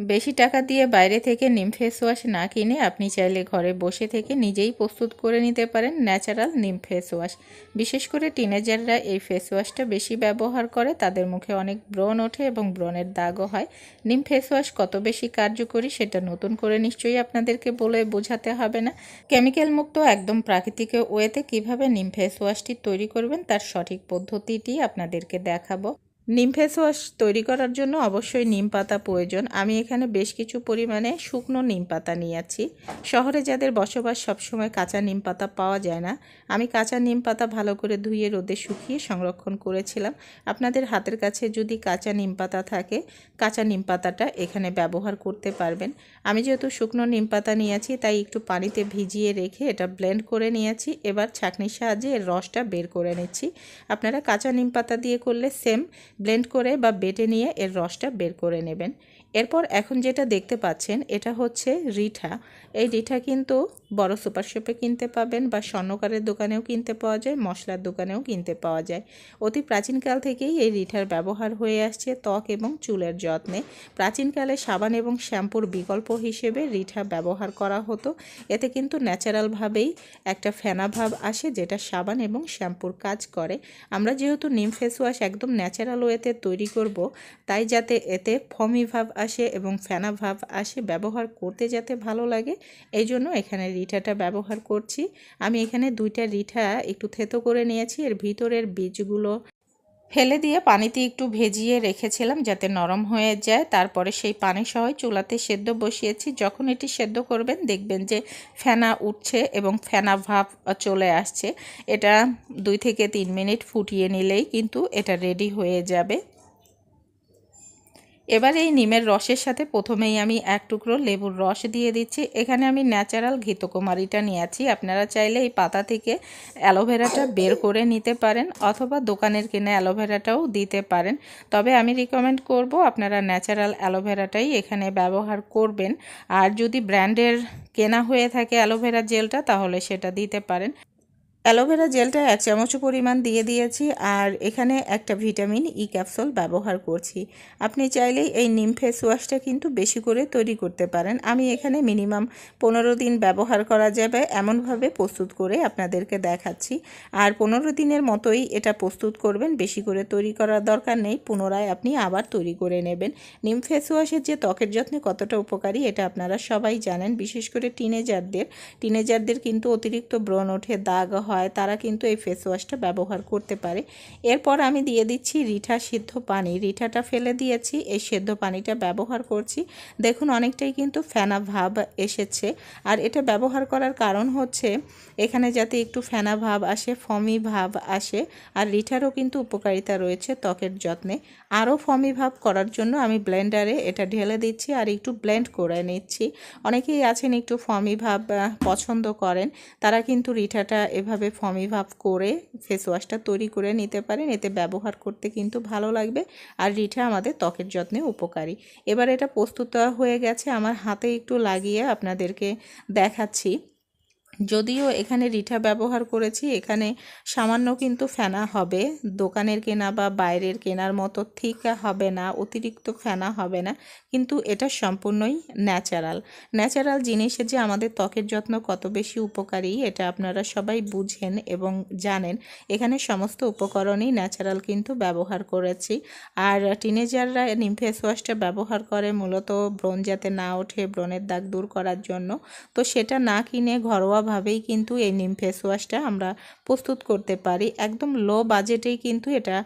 বেশি টাকা দিয়ে বাইরে থেকে নিম ফেস ওয়াশ না কিনে আপনি চাইলে ঘরে বসে থেকে নিজেই প্রস্তুত করে নিতে পারেন ন্যাচারাল নিম ফেস ওয়াশ। বিশেষ করে টিনেজাররা এই ফেস ওয়াশটা বেশি ব্যবহার করে, তাদের মুখে অনেক ব্রণ ওঠে এবং ব্রণের দাগও হয়। নিম ফেস ওয়াশ কত বেশি কার্যকরী সেটা নতুন করে নিশ্চয়ই আপনাদেরকে বলে বোঝাতে হবে না। কেমিক্যাল মুক্ত একদম প্রাকৃতিক ওয়েতে কিভাবে নিম ফেস ওয়াশটি তৈরি করবেন তার সঠিক পদ্ধতিটি আপনাদেরকে দেখাবো। নিম ফেস ওয়াশ তৈরি করার জন্য অবশ্যই নিম পাতা প্রয়োজন। আমি এখানে বেশ কিছু পরিমাণে শুকনো নিম পাতা নিয়েছি। শহরে যাদের বসবাস সবসময় কাঁচা নিম পাতা পাওয়া যায় না, আমি কাঁচা নিম পাতা ভালো করে ধুয়ে রোদে শুকিয়ে সংরক্ষণ করেছিলাম। আপনাদের হাতের কাছে যদি কাঁচা নিম পাতা থাকে, কাঁচা নিম পাতাটা এখানে ব্যবহার করতে পারবেন। আমি যেহেতু শুকনো নিম পাতা নিয়েছি তাই একটু পানিতে ভিজিয়ে রেখে এটা ব্লেন্ড করে নিয়েছি। এবার ছাঁকনির সাহায্যে এর রসটা বের করে নিচ্ছি। আপনারা কাঁচা নিম পাতা দিয়ে করলে সেম ব্লেন্ড করে বা বেটে নিয়ে এর রসটা বের করে নেবেন। এরপর এখন যেটা দেখতে পাচ্ছেন এটা হচ্ছে রিঠা। এই রিঠা কিন্তু বড় সুপার শপে কিনতে পাবেন বা স্বর্ণকারের দোকানেও কিনতে পাওয়া যায়, মশলার দোকানেও কিনতে পাওয়া যায়। অতি প্রাচীনকাল থেকেই এই রিঠার ব্যবহার হয়ে আসছে ত্বক এবং চুলের যত্নে। প্রাচীনকালে সাবান এবং শ্যাম্পুর বিকল্প হিসেবে রিঠা ব্যবহার করা হতো। এতে কিন্তু ন্যাচারালভাবেই একটা ফেনা ভাব আসে যেটা সাবান এবং শ্যাম্পুর কাজ করে। আমরা যেহেতু নিম ফেস ওয়াশ একদম ন্যাচারাল ওয়েতে তৈরি করব, তাই যাতে এতে ফমি ভাব আসে এবং ফেনা ভাব আসে, ব্যবহার করতে যাতে ভালো লাগে, এই জন্য এখানে রিঠাটা ব্যবহার করছি। আমি এখানে 2টা রিঠা একটু থেতো করে নিয়েছি। এর ভিতরের বীজগুলো ফেলে দিয়ে পানিতে একটু ভেজিয়ে রেখেছিলাম যাতে নরম হয়ে যায়। তারপরে সেই পানি সহ চুলাতে সেদ্ধ বসিয়েছি। যখন এটি সেদ্ধ করবেন দেখবেন যে ফেনা উঠছে এবং ফেনা ভাব চলে আসছে। এটা 2 থেকে 3 মিনিট ফুটিয়ে নিলেই কিন্তু এটা রেডি হয়ে যাবে। এবার এই নিমের রসের সাথে প্রথমেই আমি 1 টুকরো লেবুর রস দিয়ে দিচ্ছি। এখানে আমি ন্যাচারাল ঘৃতকুমারীটা নিয়েছি। আপনারা চাইলে এই পাতা থেকে অ্যালোভেরাটা বের করে নিতে পারেন অথবা দোকানের কেনা অ্যালোভেরাটাও দিতে পারেন। তবে আমি রিকমেন্ড করব আপনারা ন্যাচারাল অ্যালোভেরাটাই এখানে ব্যবহার করবেন। আর যদি ব্র্যান্ডের কেনা হয়ে থাকে অ্যালোভেরা জেলটা তাহলে সেটা দিতে পারেন। অ্যালোভেরা জেলটা 1 চামচ পরিমাণ দিয়ে দিয়েছি। আর এখানে একটা ভিটামিন ই ক্যাপসুল ব্যবহার করছি। আপনি চাইলেই এই নিম ফেস ওয়াশটা কিন্তু বেশি করে তৈরি করতে পারেন। আমি এখানে মিনিমাম 15 দিন ব্যবহার করা যাবে এমনভাবে প্রস্তুত করে আপনাদেরকে দেখাচ্ছি। আর 15 দিনের মতোই এটা প্রস্তুত করবেন, বেশি করে তৈরি করার দরকার নেই। পুনরায় আপনি আবার তৈরি করে নেবেন। নিম ফেস ওয়াশের যে ত্বকের যত্নে কতটা উপকারী এটা আপনারা সবাই জানেন। বিশেষ করে টিনেজারদের কিন্তু অতিরিক্ত ব্রণ ওঠে, দাগ হয়, তারা কিন্তু এই ফেস ওয়াশটা ব্যবহার করতে পারে। এরপর আমি দিয়ে দিচ্ছি রিঠা সিদ্ধ পানি। রিঠাটা ফেলে দিয়েছি, এই সিদ্ধ পানিটা ব্যবহার করছি। দেখুন অনেকটাই কিন্তু ফেনা ভাব এসেছে। আর এটা ব্যবহার করার কারণ হচ্ছে এখানে যাতে একটু ফেনা ভাব আসে, ফমি ভাব আসে। আর রিঠারও কিন্তু উপকারিতা রয়েছে ত্বকের যত্নে। আরও ফমি ভাব করার জন্য আমি ব্লেন্ডারে এটা ঢেলে দিচ্ছি আর একটু ব্লেন্ড করে নিচ্ছি। অনেকেই আছেন একটু ফমি ভাব পছন্দ করেন, তারা কিন্তু রিঠাটা এভাবে ফমি ভাব করে ফেস ওয়াশটা তৈরি করে নিতে পারেন। এতে ব্যবহার করতে কিন্তু ভালো লাগবে। আর রিঠা আমাদের ত্বকের যত্নে উপকারী। এবার এটা প্রস্তুত হয়ে গেছে, আমার হাতে একটু লাগিয়ে আপনাদেরকে দেখাচ্ছি। যদিও এখানে রিঠা ব্যবহার করেছি, এখানে সামান্য কিন্তু ফেনা হবে। দোকানের কেনা বা বাইরের কেনার মতো ঠিক হবে না, অতিরিক্ত ফেনা হবে না। কিন্তু এটা সম্পূর্ণই ন্যাচারাল জিনিসের যে আমাদের ত্বকের যত্ন কত বেশি উপকারী এটা আপনারা সবাই বুঝেন এবং জানেন। এখানে সমস্ত উপকরণই ন্যাচারাল কিন্তু ব্যবহার করেছি। আর টিনেজাররা নিম ফেস ওয়াশটা ব্যবহার করে মূলত ব্রণ যাতে না ওঠে, ব্রণের দাগ দূর করার জন্য। তো সেটা না কিনে ঘরোয়াভাবেই কিন্তু এই নিম ফেস ওয়াশটা আমরা প্রস্তুত করতে পারি। একদম লো বাজেটেই কিন্তু এটা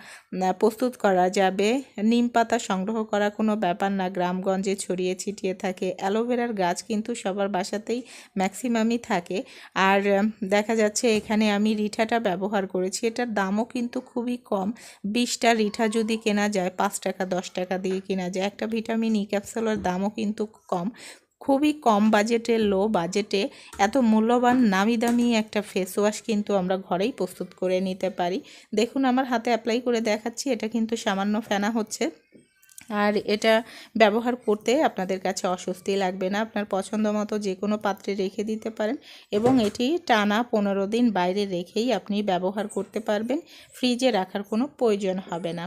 প্রস্তুত করা যাবে। নিম পাতা সংগ্রহ করা কোনো ব্যাপার না, গ্রামগঞ্জে ছড়িয়ে ছিটিয়ে থাকে। অ্যালোভেরার গাছ কিন্তু সবার বাসাতেই ম্যাক্সিমামই থাকে। আর দেখা যাচ্ছে এখানে আমি রিঠাটা ব্যবহার করেছি, এটার দামও কিন্তু খুবই কম। 20টা রিঠা যদি কেনা যায় 5 টাকা 10 টাকা দিয়ে কেনা যায়। একটা ভিটামিন ই ক্যাপসুলের দামও কিন্তু কম। খুবই কম বাজেটে, লো বাজেটে এত মূল্যবান নামি দামি একটা ফেস ওয়াশ কিন্তু আমরা ঘরেই প্রস্তুত করে নিতে পারি। দেখুন আমার হাতে অ্যাপ্লাই করে দেখাচ্ছি, এটা কিন্তু সামান্য ফেনা হচ্ছে। আর এটা ব্যবহার করতে আপনাদের কাছে অস্বস্তি লাগবে না। আপনার পছন্দ মতো যে কোনো পাত্রে রেখে দিতে পারেন এবং এটি টানা 15 দিন বাইরে রেখেই আপনি ব্যবহার করতে পারবেন। ফ্রিজে রাখার কোনো প্রয়োজন হবে না।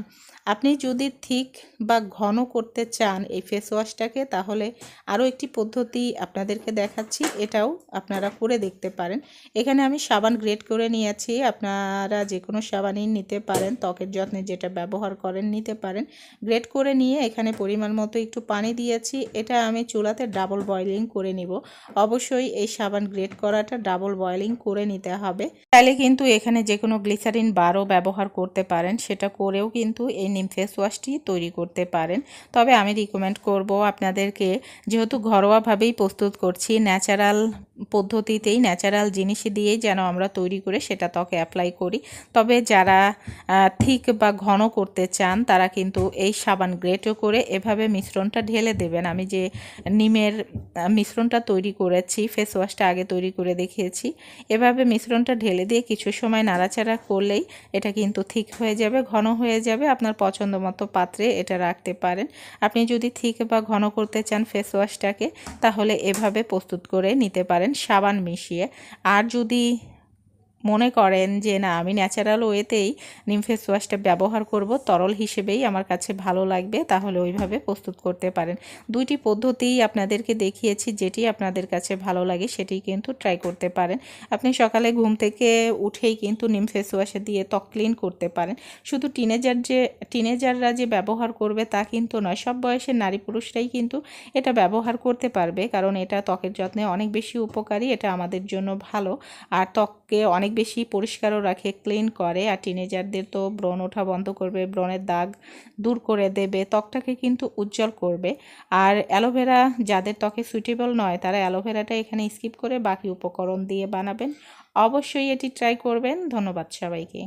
আপনি যদি থিক বা ঘন করতে চান এই ফেস ওয়াশটাকে, তাহলে আরও একটি পদ্ধতি আপনাদেরকে দেখাচ্ছি, এটাও আপনারা করে দেখতে পারেন। এখানে আমি সাবান গ্রেট করে নিয়েছি। আপনারা যে কোনো সাবানই নিতে পারেন, ত্বকের যত্নে যেটা ব্যবহার করেন নিতে পারেন। গ্রেট করে নিয়ে এখানে পরিমাণ মতো একটু পানি দিয়েছি। এটা আমি চুলাতে ডাবল বয়লিং করে নিব। অবশ্যই এই সাবান গ্রেট করাটা ডাবল বয়লিং করে নিতে হবে। তাহলে কিন্তু এখানে যে কোনো গ্লিসারিন বারও ব্যবহার করতে পারেন, সেটা করেও কিন্তু এই নিম ফেস ওয়াশটি তৈরি করতে পারেন। তবে আমি রিকমেন্ড করব আপনাদেরকে, যেহেতু ঘরোয়াভাবেই প্রস্তুত করছি, ন্যাচারাল পদ্ধতিতেই ন্যাচারাল জিনিস দিয়েই যেন আমরা তৈরি করে সেটা ত্বকে অ্যাপ্লাই করি। তবে যারা থিক বা ঘন করতে চান তারা কিন্তু এই সাবান গ্রেটও করে এভাবে মিশ্রণটা ঢেলে দেবেন। আমি যে নিমের মিশ্রণটা তৈরি করেছি, ফেস ওয়াশটা আগে তৈরি করে দেখিয়েছি, এভাবে মিশ্রণটা ঢেলে দিয়ে কিছু সময় নাড়াচাড়া করলেই এটা কিন্তু থিক হয়ে যাবে, ঘন হয়ে যাবে। আপনার পছন্দ মতো পাত্রে এটা রাখতে পারেন। আপনি যদি থিক বা ঘন করতে চান ফেস ওয়াশটাকে, তাহলে এভাবে প্রস্তুত করে নিতে পারেন সাবান মিশিয়ে। আর যদি মনে করেন যে না, আমি ন্যাচারাল ওয়েতেই নিম ফেস ওয়াশটা ব্যবহার করব, তরল হিসেবেই আমার কাছে ভালো লাগবে, তাহলে ওইভাবে প্রস্তুত করতে পারেন। দুইটি পদ্ধতিই আপনাদেরকে দেখিয়েছি, যেটি আপনাদের কাছে ভালো লাগে সেটি কিন্তু ট্রাই করতে পারেন। আপনি সকালে ঘুম থেকে উঠেই কিন্তু নিম ফেস ওয়াশে দিয়ে ত্বক ক্লিন করতে পারেন। শুধু টিনেজাররা যে ব্যবহার করবে তা কিন্তু নয়, সব বয়সের নারী পুরুষরাই কিন্তু এটা ব্যবহার করতে পারবে, কারণ এটা ত্বকের যত্নে অনেক বেশি উপকারী, এটা আমাদের জন্য ভালো। আর ত্বককে অনেক বেশি পরিষ্কারও রাখে, ক্লিন করে। আর টিনেজারদের তো ব্রণ ওঠা বন্ধ করবে, ব্রণের দাগ দূর করে দেবে, ত্বকটাকে কিন্তু উজ্জ্বল করবে। আর অ্যালোভেরা যাদের ত্বকে সুইটেবল নয়, তারা অ্যালোভেরাটা এখানে স্কিপ করে বাকি উপকরণ দিয়ে বানাবেন। অবশ্যই এটি ট্রাই করবেন। ধন্যবাদ সবাইকে।